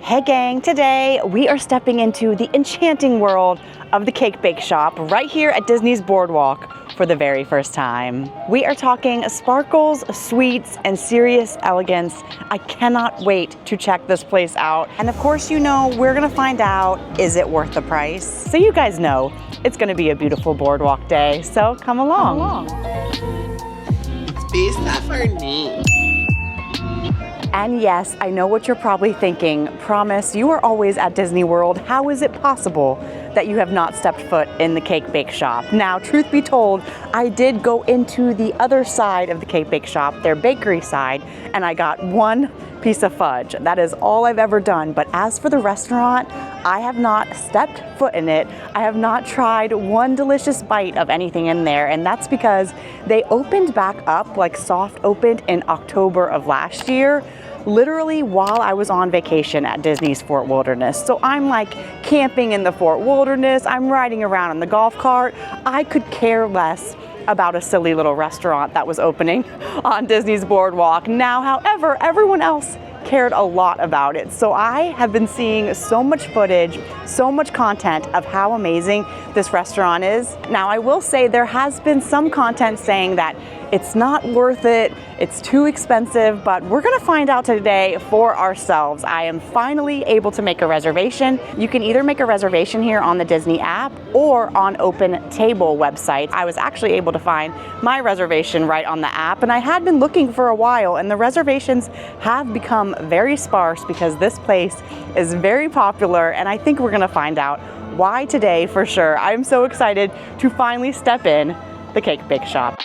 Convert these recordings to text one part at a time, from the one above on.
Hey gang, today we are stepping into the enchanting world of the cake bake shop right here at Disney's BoardWalk for the very first time. We are talking sparkles, sweets, and serious elegance. I cannot wait to check this place out. And of course, you know, we're gonna find out, is it worth the price? So you guys know it's gonna be a beautiful BoardWalk day, so come along. It's based off our name. And yes, I know what you're probably thinking. Promise, you are always at Disney World. How is it possible that you have not stepped foot in the cake bake shop? Now, truth be told, I did go into the other side of the cake bake shop, their bakery side, and I got one piece of fudge. That is all I've ever done. But as for the restaurant, I have not stepped foot in it. I have not tried one delicious bite of anything in there, and that's because they opened back up, like soft opened in October of last year, literally while I was on vacation at Disney's Fort Wilderness. So I'm like camping in the Fort Wilderness, I'm riding around in the golf cart. I could care less about a silly little restaurant that was opening on Disney's BoardWalk. Now, however, everyone else cared a lot about it. So I have been seeing so much footage, so much content of how amazing this restaurant is. Now, I will say there has been some content saying that it's not worth it, it's too expensive, but we're gonna find out today for ourselves. I am finally able to make a reservation. You can either make a reservation here on the Disney app or on Open Table websites. I was actually able to find my reservation right on the app, and I had been looking for a while, and the reservations have become very sparse because this place is very popular, and I think we're gonna find out why today for sure. I'm so excited to finally step in the cake bake shop.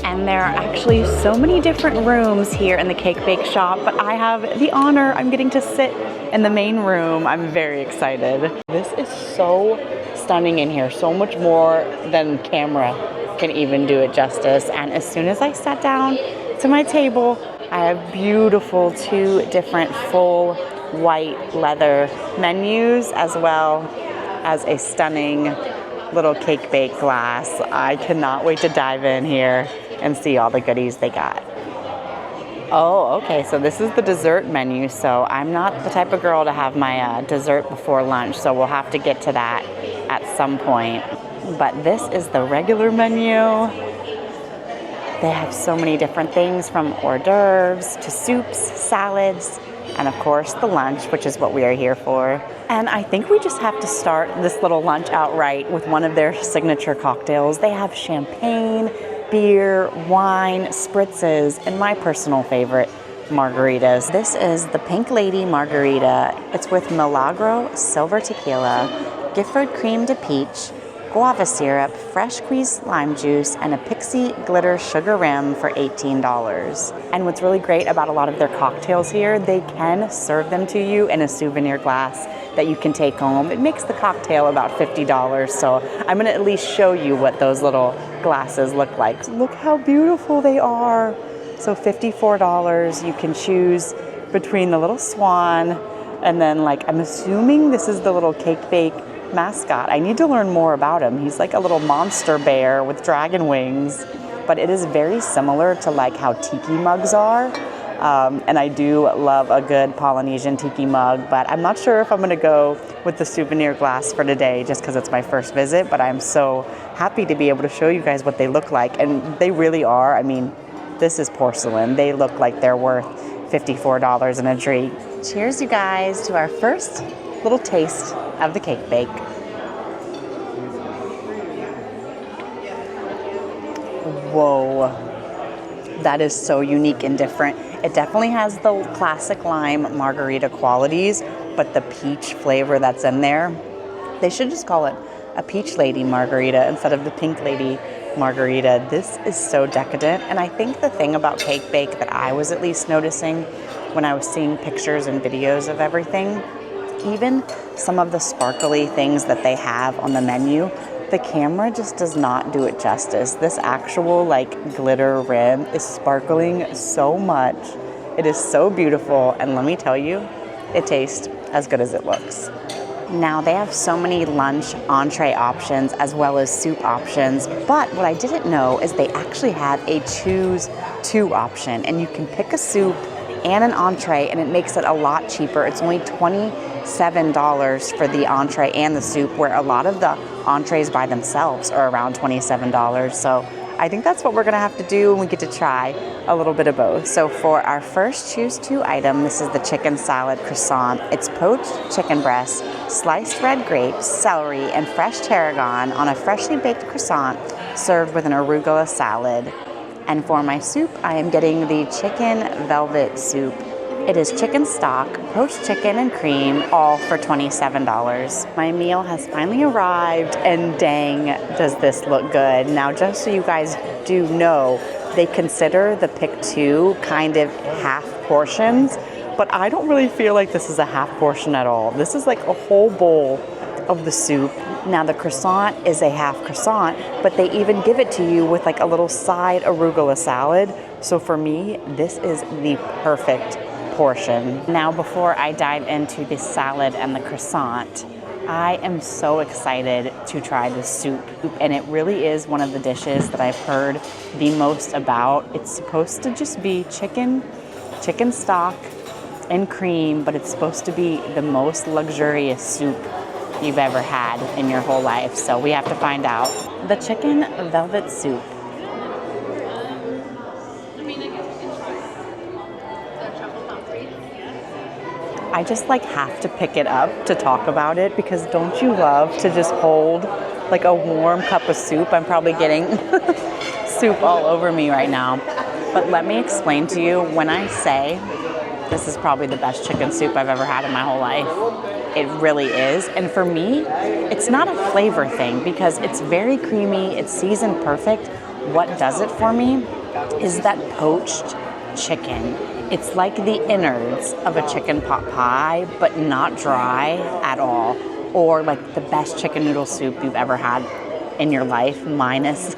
And there are actually so many different rooms here in the cake bake shop, but I have the honor, I'm getting to sit in the main room. I'm very excited. This is so stunning in here, so much more than camera can even do it justice. And as soon as I sat down to my table, I have beautiful two different full white leather menus, as well as a stunning little cake bake glass. I cannot wait to dive in here and see all the goodies they got. Oh, okay, so this is the dessert menu. So I'm not the type of girl to have my dessert before lunch, so we'll have to get to that at some point. But this is the regular menu. They have so many different things, from hors d'oeuvres to soups, salads, and of course the lunch, which is what we are here for. And I think we just have to start this little lunch outright with one of their signature cocktails. They have champagne, beer, wine, spritzes, and my personal favorite, margaritas. This is the Pink Lady Margarita. It's with Milagro Silver Tequila, Gifford Cream de Peach, guava syrup, fresh squeezed lime juice, and a Pixie Glitter Sugar Rim for $18. And what's really great about a lot of their cocktails here, they can serve them to you in a souvenir glass that you can take home. It makes the cocktail about $50, so I'm gonna at least show you what those little glasses look like. Look how beautiful they are. So $54, you can choose between the little swan and then, like, I'm assuming this is the little cake bake mascot. I need to learn more about him. He's like a little monster bear with dragon wings, but it is very similar to like how tiki mugs are. And I do love a good Polynesian tiki mug, but I'm not sure if I'm gonna go with the souvenir glass for today just because it's my first visit, but I'm so happy to be able to show you guys what they look like. And they really are. I mean, this is porcelain. They look like they're worth $54 in a treat. Cheers, you guys, to our first little taste of the cake bake. Whoa, that is so unique and different. It definitely has the classic lime margarita qualities, but the peach flavor that's in there, they should just call it a peach lady margarita instead of the pink lady margarita. This is so decadent. And I think the thing about Cake Bake that I was at least noticing when I was seeing pictures and videos of everything, even some of the sparkly things that they have on the menu, the camera just does not do it justice. This actual like glitter rim is sparkling so much. It is so beautiful, and let me tell you, it tastes as good as it looks. Now they have so many lunch entree options as well as soup options, but what I didn't know is they actually have a choose two option, and you can pick a soup and an entree, and it makes it a lot cheaper. It's only $27 for the entree and the soup, where a lot of the entrees by themselves are around $27. So I think that's what we're gonna have to do, and we get to try a little bit of both. So for our first choose two item, this is the chicken salad croissant. It's poached chicken breast, sliced red grapes, celery, and fresh tarragon on a freshly baked croissant served with an arugula salad. And for my soup, I am getting the chicken velvet soup. It is chicken stock, poached chicken, and cream, all for $27. My meal has finally arrived, and dang, does this look good. Now, just so you guys do know, they consider the pick two kind of half portions, but I don't really feel like this is a half portion at all. This is like a whole bowl of the soup. Now the croissant is a half croissant, but they even give it to you with like a little side arugula salad. So for me, this is the perfect portion. Now before I dive into the salad and the croissant, I am so excited to try this soup, and it really is one of the dishes that I've heard the most about. It's supposed to just be chicken stock and cream, but it's supposed to be the most luxurious soup you've ever had in your whole life. So we have to find out. The chicken velvet soup. I just like have to pick it up to talk about it, because don't you love to just hold like a warm cup of soup? I'm probably getting soup all over me right now. But let me explain to you, when I say this is probably the best chicken soup I've ever had in my whole life, it really is. And for me, it's not a flavor thing, because it's very creamy, it's seasoned perfect. What does it for me is that poached chicken. It's like the innards of a chicken pot pie, but not dry at all. Or like the best chicken noodle soup you've ever had in your life, minus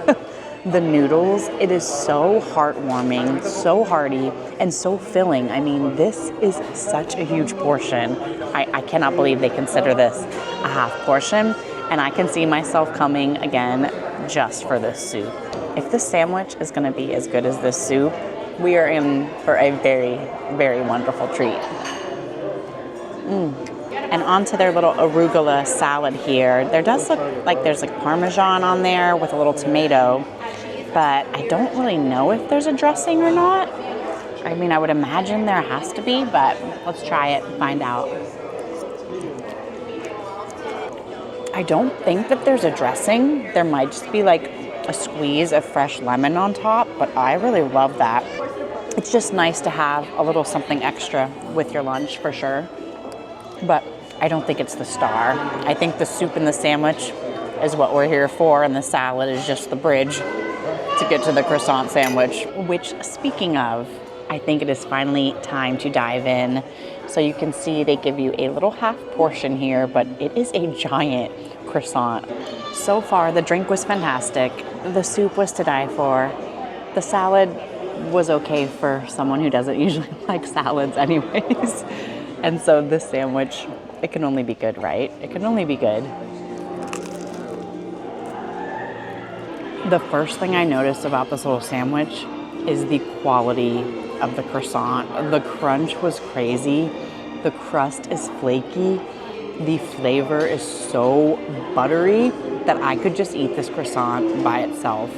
the noodles. It is so heartwarming, so hearty, and so filling. I mean, this is such a huge portion. I cannot believe they consider this a half portion, and I can see myself coming again just for this soup. If this sandwich is gonna be as good as this soup, we are in for a very, very wonderful treat. And onto their little arugula salad here. There does look like there's like Parmesan on there with a little tomato, but I don't really know if there's a dressing or not. I mean, I would imagine there has to be, but let's try it and find out. I don't think that there's a dressing. There might just be like a squeeze of fresh lemon on top, but I really love that. It's just nice to have a little something extra with your lunch for sure. But I don't think it's the star. I think the soup and the sandwich is what we're here for, and the salad is just the bridge to get to the croissant sandwich. Which, speaking of, I think it is finally time to dive in. So you can see they give you a little half portion here, but it is a giant croissant. So far, the drink was fantastic. The soup was to die for. The salad was okay for someone who doesn't usually like salads anyways. And so this sandwich, it can only be good, right? It can only be good. The first thing I noticed about this little sandwich is the quality of the croissant. The crunch was crazy. The crust is flaky. The flavor is so buttery that I could just eat this croissant by itself.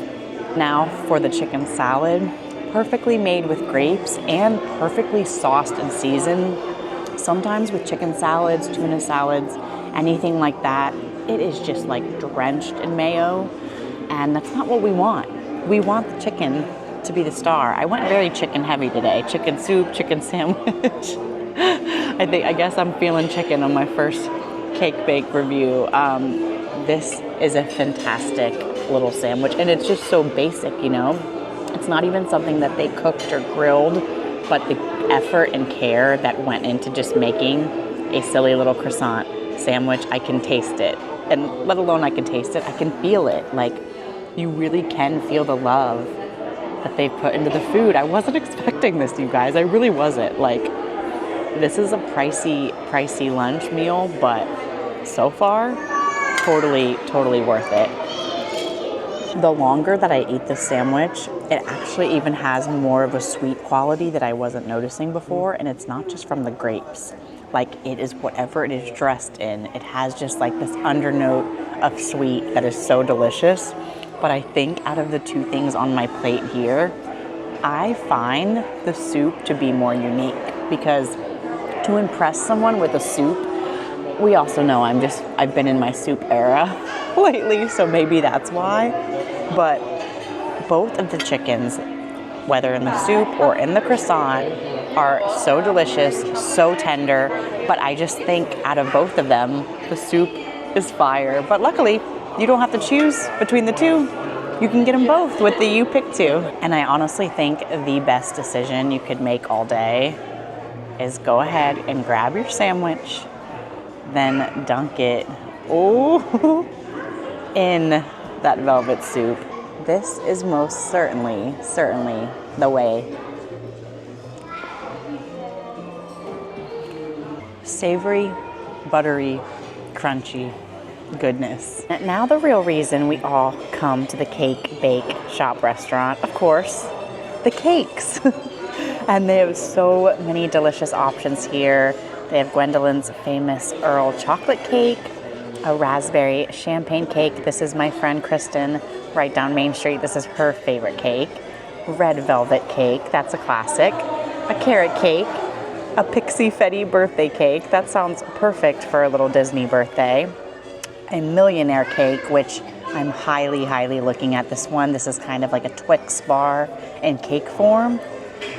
Now for the chicken salad, perfectly made with grapes and perfectly sauced and seasoned. Sometimes with chicken salads, tuna salads, anything like that, it is just like drenched in mayo, and that's not what we want. We want the chicken to be the star. I went very chicken heavy today. Chicken soup, chicken sandwich. I guess I'm feeling chicken on my first cake bake review. This is a fantastic little sandwich, and it's just so basic, you know? It's not even something that they cooked or grilled, but the effort and care that went into just making a silly little croissant sandwich, I can taste it. And let alone I can taste it, I can feel it. Like, you really can feel the love that they've put into the food. I wasn't expecting this, you guys. I really wasn't. Like, this is a pricey lunch meal, but so far, totally worth it. The longer that I eat this sandwich, it actually even has more of a sweet quality that I wasn't noticing before, and it's not just from the grapes. Like, it is whatever it is dressed in. It has just like this undernote of sweet that is so delicious. But I think out of the two things on my plate here, I find the soup to be more unique, because to impress someone with a soup, we also know I've been in my soup era lately, so maybe that's why. But both of the chickens, whether in the soup or in the croissant, are so delicious, so tender. But I just think out of both of them, the soup is fire. But luckily, you don't have to choose between the two. You can get them both with the You Pick Two. And I honestly think the best decision you could make all day is go ahead and grab your sandwich, then dunk it in that velvet soup. This is most certainly the way. Savory, buttery, crunchy goodness. Now the real reason we all come to the Cake Bake Shop restaurant, of course, the cakes. And they have so many delicious options here. They have Gwendolyn's famous Earl chocolate cake, a raspberry champagne cake. This is my friend Kristen right down Main Street. This is her favorite cake. Red velvet cake, that's a classic. A carrot cake, a pixie fetty birthday cake. That sounds perfect for a little Disney birthday. A millionaire cake, which I'm highly looking at this one. This is kind of like a Twix bar in cake form.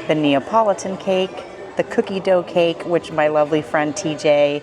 The Neapolitan cake, the cookie dough cake, which my lovely friend TJ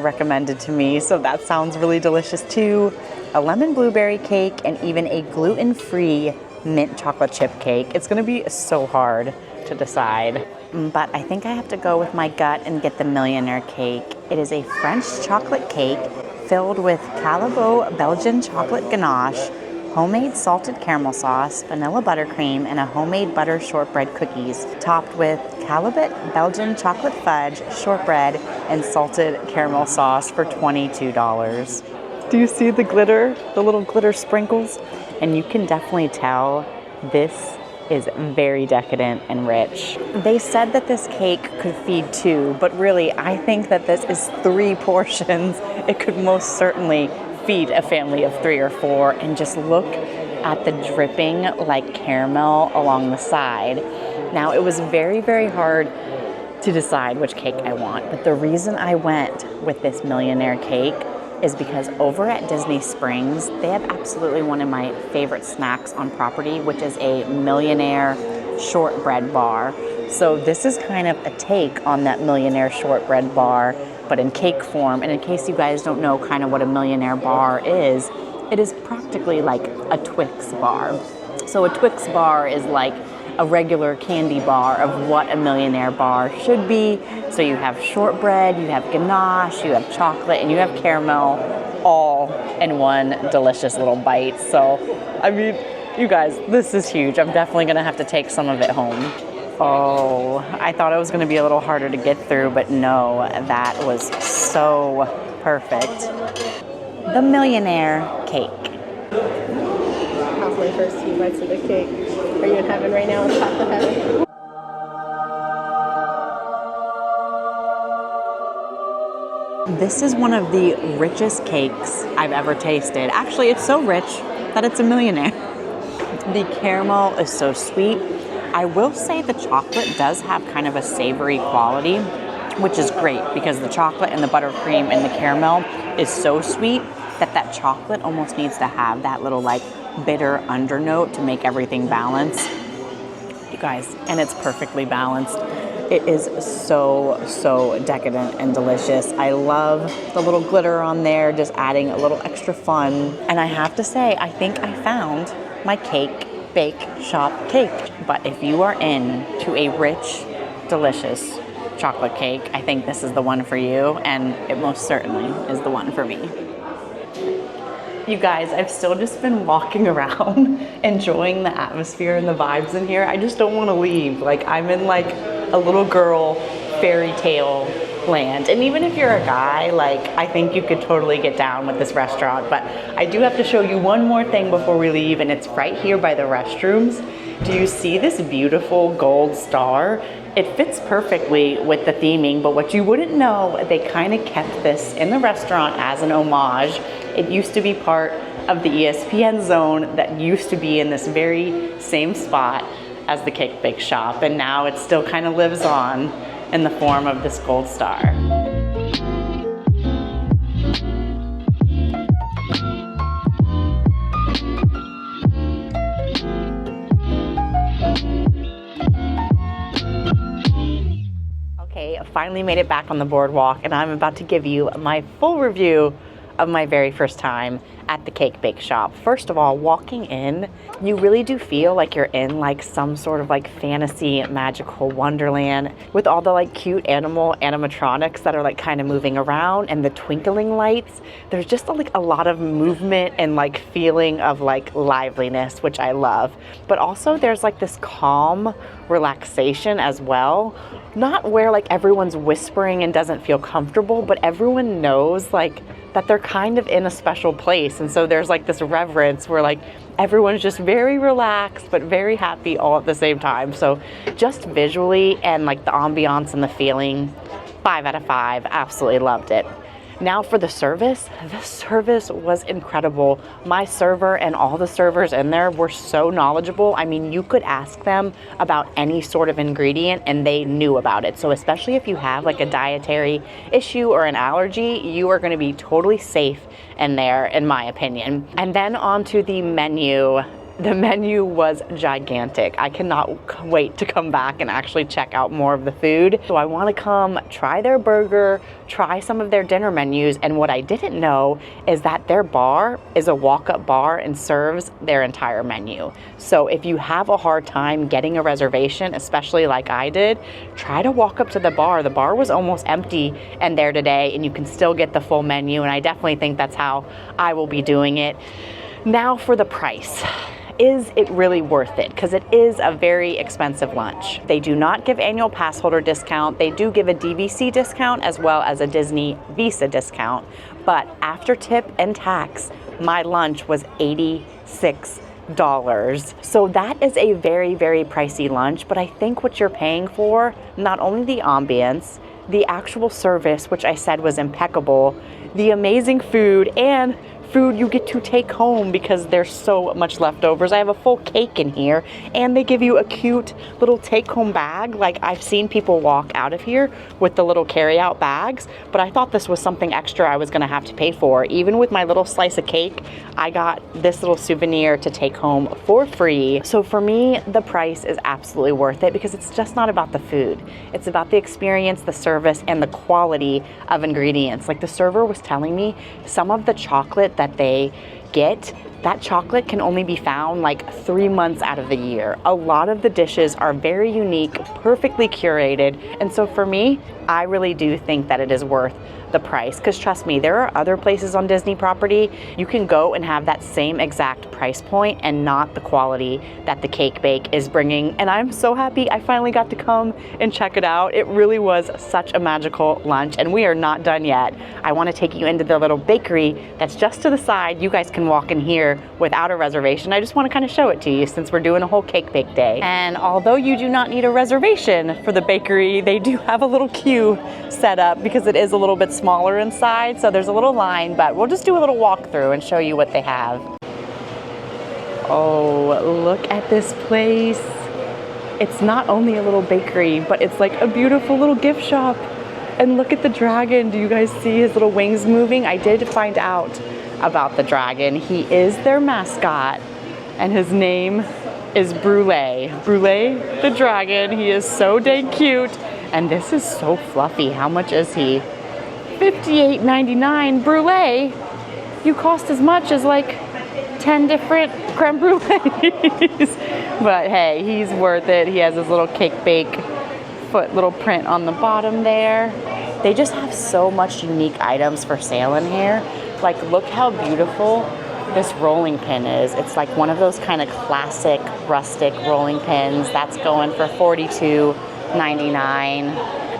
recommended to me, so that sounds really delicious too. A lemon blueberry cake, and even a gluten-free mint chocolate chip cake. It's gonna be so hard to decide, but I think I have to go with my gut and get the millionaire cake. It is a French chocolate cake filled with Callebaut Belgian chocolate ganache, homemade salted caramel sauce, vanilla buttercream, and a homemade butter shortbread cookies, topped with Callebaut Belgian chocolate fudge, shortbread, and salted caramel sauce for $22. Do you see the glitter, the little glitter sprinkles? And you can definitely tell this is very decadent and rich. They said that this cake could feed two, but really I think that this is 3 portions. It could most certainly feed a family of 3 or 4, and just look at the dripping like caramel along the side. Now, it was very hard to decide which cake I want, but the reason I went with this millionaire cake is because over at Disney Springs, they have absolutely one of my favorite snacks on property, which is a millionaire shortbread bar. So this is kind of a take on that millionaire shortbread bar, but in cake form. And in case you guys don't know kind of what a millionaire bar is, it is practically like a Twix bar. So a Twix bar is like a regular candy bar of what a millionaire bar should be. So you have shortbread, you have ganache, you have chocolate, and you have caramel, all in one delicious little bite. So, I mean, you guys, this is huge. I'm definitely gonna have to take some of it home. Oh, I thought it was gonna be a little harder to get through, but no, that was so perfect. The millionaire cake. How's my first few bites of the cake? Are you in heaven right now in chocolate heaven? This is one of the richest cakes I've ever tasted. Actually, it's so rich that it's a millionaire. The caramel is so sweet. I will say the chocolate does have kind of a savory quality, which is great because the chocolate and the buttercream and the caramel is so sweet that chocolate almost needs to have that little like bitter undernote to make everything balance. You guys, and it's perfectly balanced. It is so decadent and delicious. I love the little glitter on there, just adding a little extra fun. And I have to say, I think I found my cake bake shop cake. But if you are into a rich, delicious chocolate cake, I think this is the one for you, and it most certainly is the one for me. You guys, I've still just been walking around, enjoying the atmosphere and the vibes in here. I just don't want to leave. Like, I'm in like a little girl fairy tale land. And even if you're a guy, like, I think you could totally get down with this restaurant. But I do have to show you one more thing before we leave, and it's right here by the restrooms. Do you see this beautiful gold star? It fits perfectly with the theming, but what you wouldn't know, they kind of kept this in the restaurant as an homage. It used to be part of the ESPN zone that used to be in this very same spot as the Cake Bake Shop, and now it still kind of lives on in the form of this gold star. Okay, I finally made it back on the boardwalk, and I'm about to give you my full review of my very first time at the Cake Bake Shop. First of all, walking in, you really do feel like you're in like some sort of like fantasy magical wonderland with all the like cute animatronics that are like kind of moving around, and the twinkling lights. There's just like a lot of movement and like feeling of like liveliness, which I love. But also there's like this calm relaxation as well. Not where like everyone's whispering and doesn't feel comfortable, but everyone knows like that they're kind of in a special place. And so there's like this reverence where like everyone's just very relaxed but very happy all at the same time. So just visually and like the ambiance and the feeling, 5 out of 5, absolutely loved it. Now for the service was incredible. My server and all the servers in there were so knowledgeable. I mean, you could ask them about any sort of ingredient and they knew about it. So especially if you have like a dietary issue or an allergy, you are going to be totally safe in there, in my opinion. And then onto the menu. The menu was gigantic. I cannot wait to come back and actually check out more of the food. So I want to come try their burger, try some of their dinner menus, and what I didn't know is that their bar is a walk-up bar and serves their entire menu. So if you have a hard time getting a reservation, especially like I did, try to walk up to the bar. The bar was almost empty and there today, and you can still get the full menu, and I definitely think that's how I will be doing it. Now for the price. Is it really worth it? Because it is a very expensive lunch. They do not give annual pass holder discount. They do give a DVC discount as well as a Disney Visa discount. But after tip and tax, my lunch was $86. So that is a very pricey lunch, but I think what you're paying for, not only the ambience, the actual service, which I said was impeccable, the amazing food, and food you get to take home because there's so much leftovers. I have a full cake in here, and they give you a cute little take-home bag. Like, I've seen people walk out of here with the little carry-out bags, but I thought this was something extra I was gonna have to pay for. Even with my little slice of cake, I got this little souvenir to take home for free. So for me, the price is absolutely worth it because it's just not about the food. It's about the experience, the service, and the quality of ingredients. Like the server was telling me, some of the chocolate that they get, that chocolate can only be found like 3 months out of the year. A lot of the dishes are very unique, perfectly curated. And so for me, I really do think that it is worth the price, because trust me, there are other places on Disney property you can go and have that same exact price point and not the quality that the Cake Bake is bringing. And I'm so happy I finally got to come and check it out. It really was such a magical lunch, and we are not done yet. I want to take you into the little bakery that's just to the side. You guys can walk in here without a reservation. I just want to kind of show it to you since we're doing a whole Cake Bake day. And although you do not need a reservation for the bakery, they do have a little queue set up because it is a little bit smaller inside, so there's a little line, but we'll just do a little walkthrough and show you what they have. Oh, look at this place. It's not only a little bakery, but it's like a beautiful little gift shop. And look at the dragon. Do you guys see his little wings moving? I did find out about the dragon. He is their mascot, and his name is Brulee. Brulee the dragon. He is so dang cute. And this is so fluffy. How much is he? $58.99 brulee. You cost as much as like 10 different creme brulees. But hey, he's worth it. He has his little cake bake foot little print on the bottom there. They just have so much unique items for sale in here. Like, look how beautiful this rolling pin is. It's like one of those kind of classic rustic rolling pins. That's going for $42.99.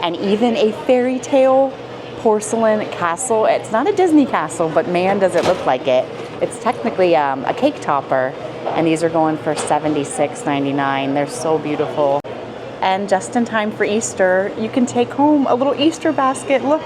And even a fairy tale porcelain castle. It's not a Disney castle, but man, does it look like it. It's technically a cake topper, and these are going for $76.99. They're so beautiful. And just in time for Easter, you can take home a little Easter basket. Look,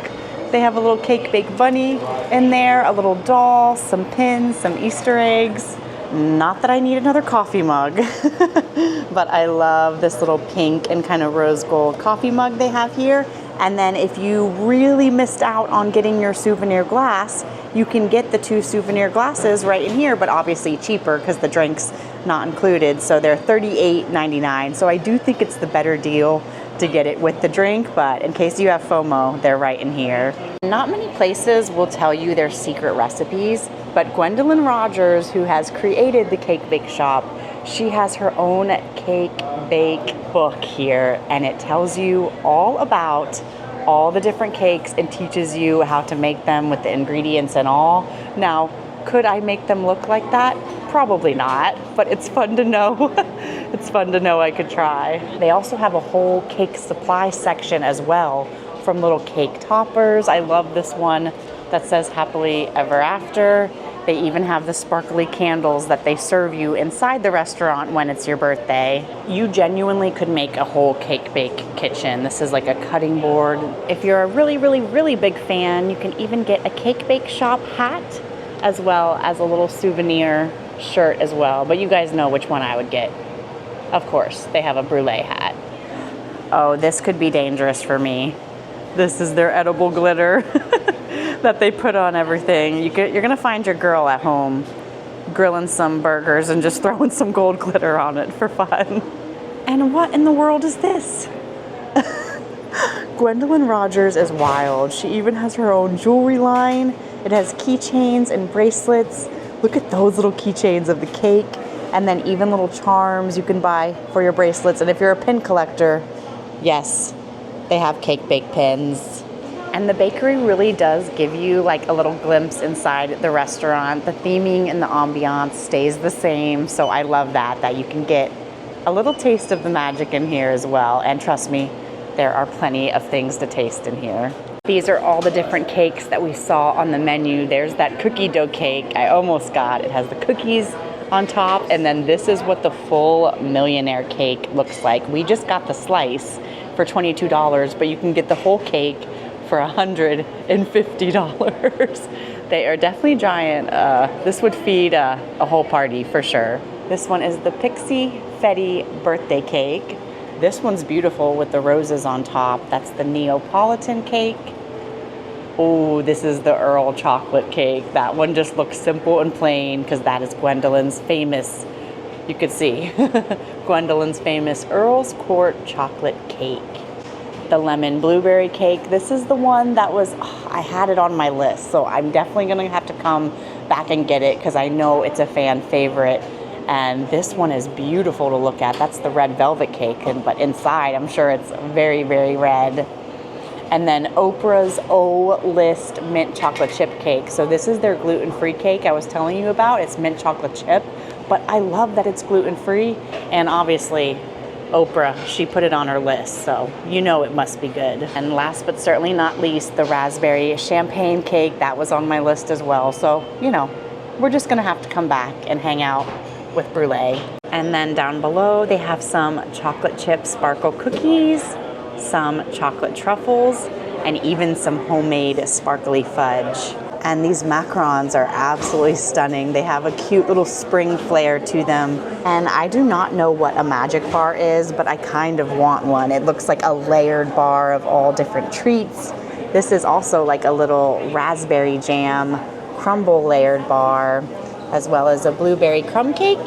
they have a little cake bake bunny in there, a little doll, some pins, some Easter eggs. Not that I need another coffee mug, but I love this little pink and kind of rose gold coffee mug they have here. And then if you really missed out on getting your souvenir glass, you can get the 2 souvenir glasses right in here, but obviously cheaper because the drink's not included. So they're $38.99. So I do think it's the better deal to get it with the drink, but in case you have FOMO, they're right in here. Not many places will tell you their secret recipes, but Gwendolyn Rogers, who has created the Cake Bake Shop, she has her own cake bake book here, and it tells you all about all the different cakes and teaches you how to make them with the ingredients and all. Now, could I make them look like that? Probably not, but it's fun to know. It's fun to know I could try. They also have a whole cake supply section as well, from little cake toppers. I love this one that says happily ever after. They even have the sparkly candles that they serve you inside the restaurant when it's your birthday. You genuinely could make a whole cake bake kitchen. This is like a cutting board. If you're a really, really, really big fan, you can even get a Cake Bake Shop hat as well as a little souvenir shirt as well. But you guys know which one I would get. Of course, they have a brulee hat. Oh, this could be dangerous for me. This is their edible glitter that they put on everything. You're gonna find your girl at home grilling some burgers and just throwing some gold glitter on it for fun. And what in the world is this? Gwendolyn Rogers is wild. She even has her own jewelry line. It has keychains and bracelets. Look at those little keychains of the cake, and then even little charms you can buy for your bracelets. And if you're a pin collector, yes, they have cake bake pins. And the bakery really does give you like a little glimpse inside the restaurant. The theming and the ambiance stays the same, so I love that you can get a little taste of the magic in here as well. And trust me, there are plenty of things to taste in here. These are all the different cakes that we saw on the menu. There's that cookie dough cake I almost got. It has the cookies on top, and then this is what the full millionaire cake looks like. We just got the slice for $22, but you can get the whole cake for $150. They are definitely giant. This would feed a whole party for sure. This one is the Pixie Fetty birthday cake. This one's beautiful with the roses on top. That's the Neapolitan cake. Oh, this is the Earl chocolate cake. That one just looks simple and plain because that is Gwendolyn's famous, you could see, Gwendolyn's famous Earl's Court chocolate cake. The lemon blueberry cake. This is the one that was, I had it on my list, so I'm definitely gonna have to come back and get it because I know it's a fan favorite. And this one is beautiful to look at. That's the red velvet cake, but inside I'm sure it's very, very red. And then Oprah's O-List mint chocolate chip cake. So this is their gluten-free cake I was telling you about. It's mint chocolate chip, but I love that it's gluten-free. And obviously Oprah, she put it on her list, so you know it must be good. And last but certainly not least, the raspberry champagne cake. That was on my list as well. So, you know, we're just gonna have to come back and hang out with brulee. And then down below, they have some chocolate chip sparkle cookies, some chocolate truffles, and even some homemade sparkly fudge. And these macarons are absolutely stunning. They have a cute little spring flair to them. And I do not know what a magic bar is, but I kind of want one. It looks like a layered bar of all different treats. This is also like a little raspberry jam crumble layered bar, as well as a blueberry crumb cake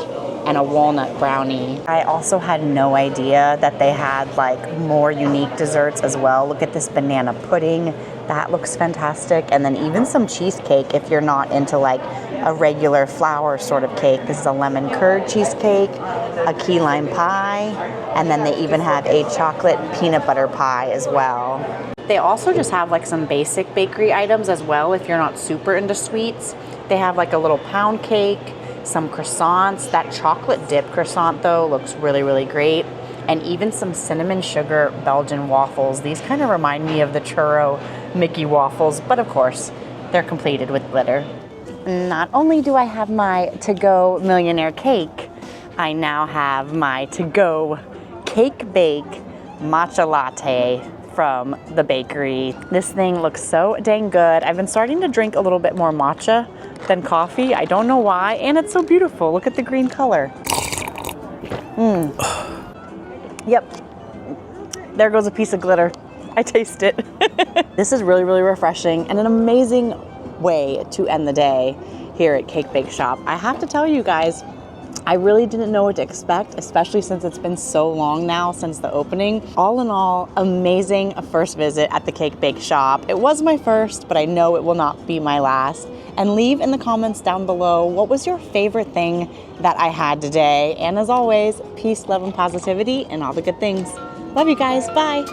and a walnut brownie. I also had no idea that they had like more unique desserts as well. Look at this banana pudding. That looks fantastic. And then even some cheesecake if you're not into like a regular flour sort of cake. This is a lemon curd cheesecake, a key lime pie, and then they even have a chocolate peanut butter pie as well. They also just have like some basic bakery items as well if you're not super into sweets. They have like a little pound cake, some croissants. That chocolate dip croissant though looks really, really great. And even some cinnamon sugar Belgian waffles. These kind of remind me of the churro Mickey waffles, but of course, they're completed with glitter. Not only do I have my to-go millionaire cake, I now have my to-go cake bake matcha latte from the bakery. This thing looks so dang good. I've been starting to drink a little bit more matcha than coffee. I don't know why, and it's so beautiful. Look at the green color. Yep, there goes a piece of glitter. I taste it. This is really, really refreshing and an amazing way to end the day here at Cake Bake Shop. I have to tell you guys, I really didn't know what to expect, especially since it's been so long now since the opening. All in all, amazing first visit at the Cake Bake Shop. It was my first, but I know it will not be my last. And leave in the comments down below, what was your favorite thing that I had today? And as always, peace, love, and positivity, and all the good things. Love you guys. Bye.